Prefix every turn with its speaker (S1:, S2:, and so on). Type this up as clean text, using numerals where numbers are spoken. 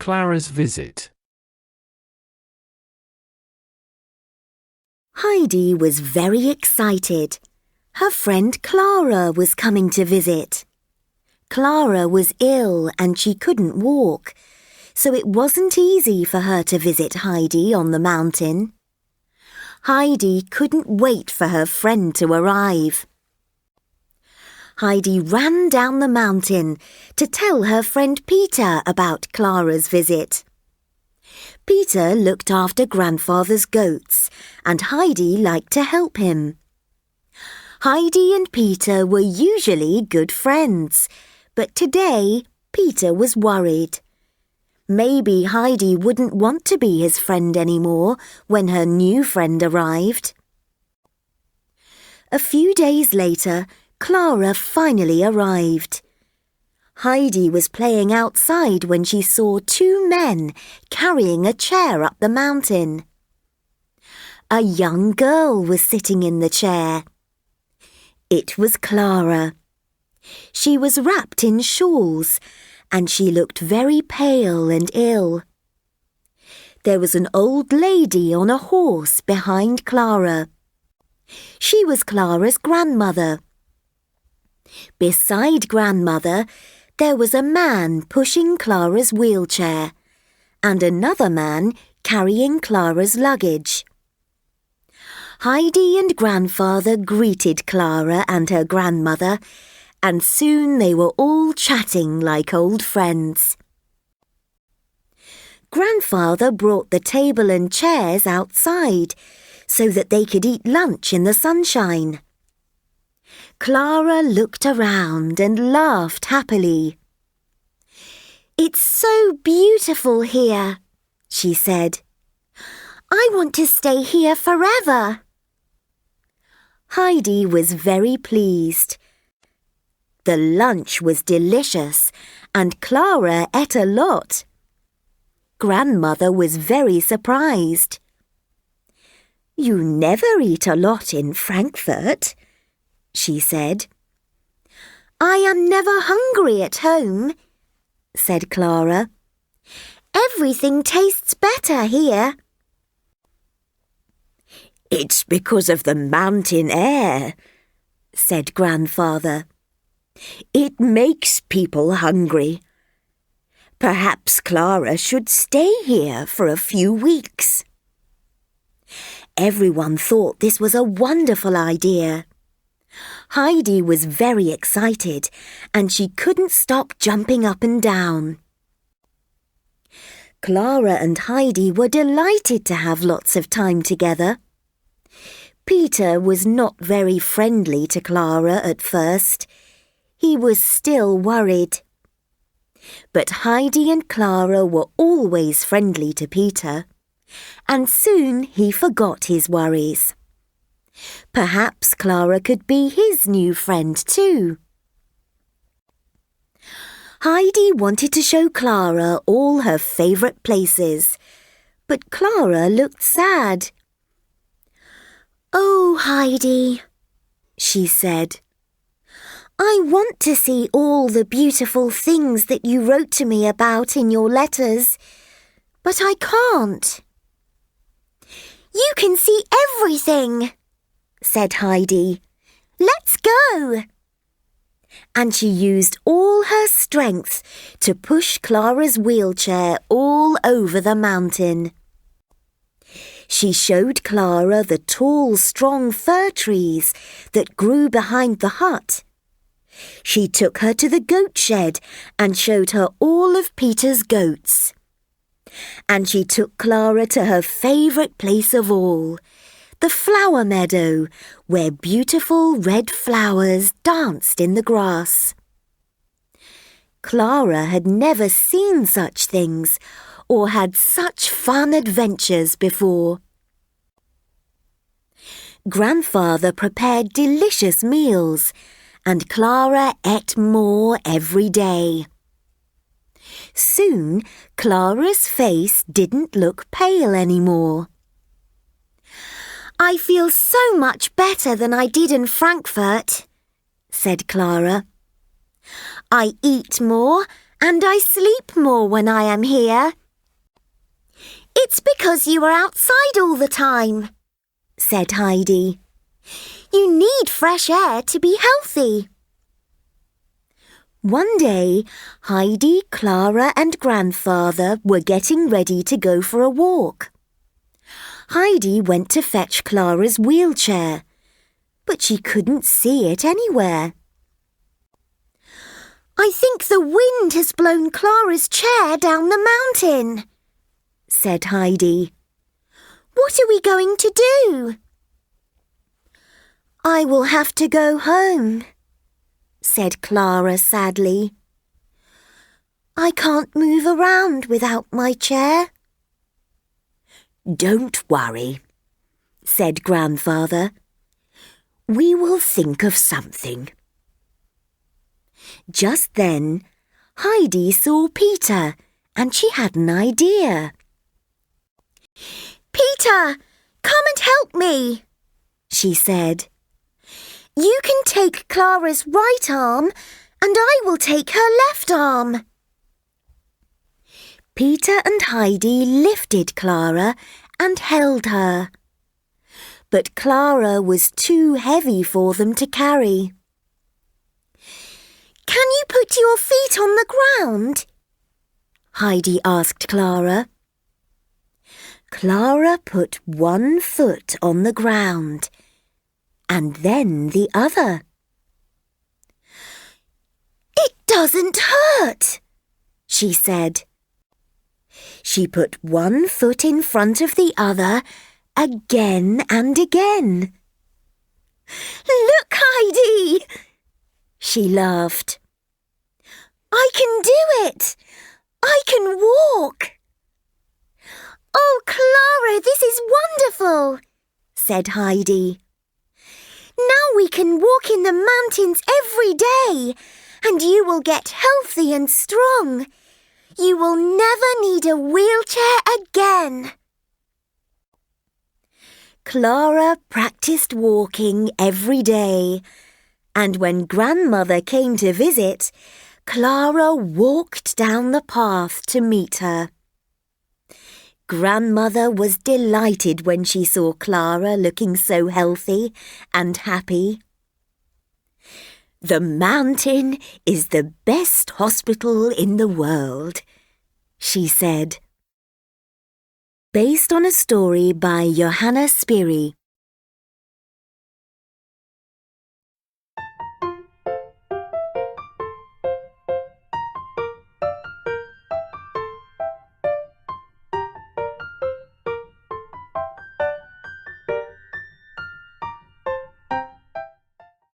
S1: Clara'S visit.
S2: Heidi was very excited. Her friend Clara was coming to visit. Clara was ill and she couldn't walk, so it wasn't easy for her to visit Heidi on the mountain. Heidi couldn't wait for her friend to arrive. Heidi ran down the mountain to tell her friend Peter about Clara's visit. Peter looked after grandfather's goats, and Heidi liked to help him. Heidi and Peter were usually good friends, but today Peter was worried. Maybe Heidi wouldn't want to be his friend anymore when her new friend arrived. A few days later, Clara finally arrived. Heidi was playing outside when she saw two men carrying a chair up the mountain. A young girl was sitting in the chair. It was Clara. She was wrapped in shawls, and she looked very pale and ill. There was an old lady on a horse behind Clara. She was Clara's grandmother. Beside grandmother, there was a man pushing Clara's wheelchair, and another man carrying Clara's luggage. Heidi and grandfather greeted Clara and her grandmother, and soon they were all chatting like old friends. Grandfather brought the table and chairs outside so that they could eat lunch in the sunshine. Clara looked around and laughed happily. "It's so beautiful here," she said. "I want to stay here forever." Heidi was very pleased. The lunch was delicious, and Clara ate a lot. Grandmother was very surprised. "You never eat a lot in Frankfurt," she said. "I am never hungry at home," said Clara. "Everything tastes better here." "It's because of the mountain air," said grandfather. "It makes people hungry. Perhaps Clara should stay here for a few weeks." Everyone thought this was a wonderful idea. Heidi was very excited, and she couldn't stop jumping up and down. Clara and Heidi were delighted to have lots of time together. Peter was not very friendly to Clara at first. He was still worried. But Heidi and Clara were always friendly to Peter, and soon he forgot his worries. Perhaps Clara could be his new friend too. Heidi wanted to show Clara all her favourite places, but Clara looked sad. "Oh, Heidi," she said, "I want to see all the beautiful things that you wrote to me about in your letters, but I can't." "You can see everything," said Heidi. "Let's go." And she used all her strength to push Clara's wheelchair all over the mountain. She showed Clara the tall, strong fir trees that grew behind the hut. She took her to the goat shed and showed her all of Peter's goats. And she took Clara to her favourite place of all, the flower meadow, where beautiful red flowers danced in the grass. Clara had never seen such things or had such fun adventures before. Grandfather prepared delicious meals, and Clara ate more every day. Soon, Clara's face didn't look pale anymore. "I feel so much better than I did in Frankfurt," said Clara. "I eat more and I sleep more when I am here." "It's because you are outside all the time," said Heidi. "You need fresh air to be healthy." One day, Heidi, Clara and Grandfather were getting ready to go for a walk. Heidi went to fetch Clara's wheelchair, but she couldn't see it anywhere. "I think the wind has blown Clara's chair down the mountain," said Heidi. "What are we going to do?" "I will have to go home," said Clara sadly. "I can't move around without my chair." "Don't worry," said Grandfather. "We will think of something." Just then, Heidi saw Peter, and she had an idea. "Peter, come and help me," she said. "You can take Clara's right arm, and I will take her left arm." Peter and Heidi lifted Clara and held her. But Clara was too heavy for them to carry. "Can you put your feet on the ground?" Heidi asked Clara. Clara put one foot on the ground, and then the other. "It doesn't hurt," she said. She put one foot in front of the other again and again. "Look, Heidi!" she laughed. "I can do it! I can walk!" "Oh, Clara, this is wonderful," said Heidi. "Now we can walk in the mountains every day, and you will get healthy and strong. You will never need a wheelchair again." Clara practiced walking every day, and when Grandmother came to visit, Clara walked down the path to meet her. Grandmother was delighted when she saw Clara looking so healthy and happy. "The mountain is the best hospital in the world," she said. Based on a story by Johanna Spiri.